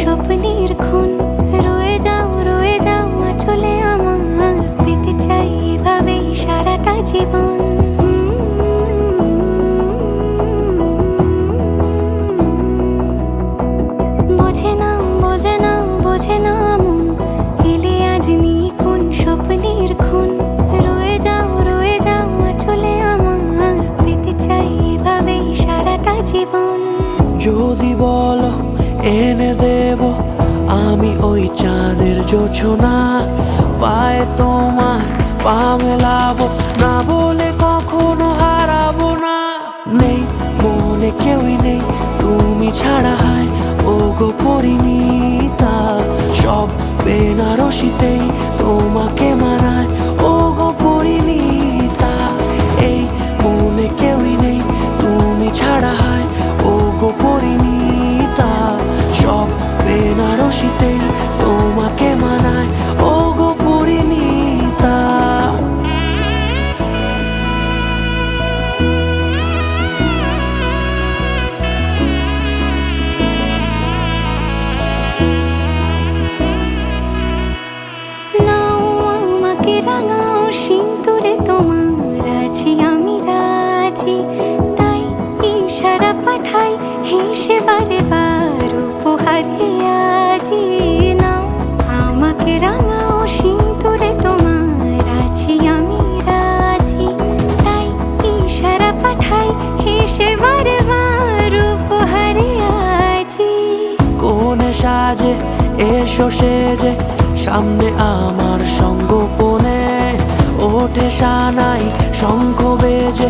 স্বপ্নের খুন রয়ে যাও আঁচলে আমার পেতে চাই এভাবেই সারাটা জীবন। বোঝে না মন এলে আজ নিয়ে কোন স্বপ্নের খুন রয়ে যাও আঁচলে আমার পেতে চাই এভাবেই সারাটা জীবন। যদি বলো এনে দেব আমি ওই চাঁদের জোছনা, পায়ে তোমার পা মেলাবো, না বলে কখনো হারাবো না। নেই মনে কেউই নেই তুমি ছাড়া, হায় ও গো পরিণীতা, সব বেনারসিতেই তোমাকে মানায় ও গো পরিণীতা। এই মনে কেউই নেই তুমি ছাড়া, হায় ও গো পরিণীতা, সব বেনারসিতেই তোমাকে মানায় ও গো পরিণীতা। রাঙাও সিঁদুরে তোমার আছি আমি রাজি, তাই ইশারা পাঠাই হেসে বারে বার উপহারে আজি। নাও আমাকে রাঙাও সিঁদুরে তোমার আছি আমি রাজি, তাই ইশারা পাঠাই হেসে বারে বার উপহারে আজি। কোনে সাজে এসো সেজে সামনে আমার সঙ্গোপনে, ওঠে সানাই শঙ্খ বেজে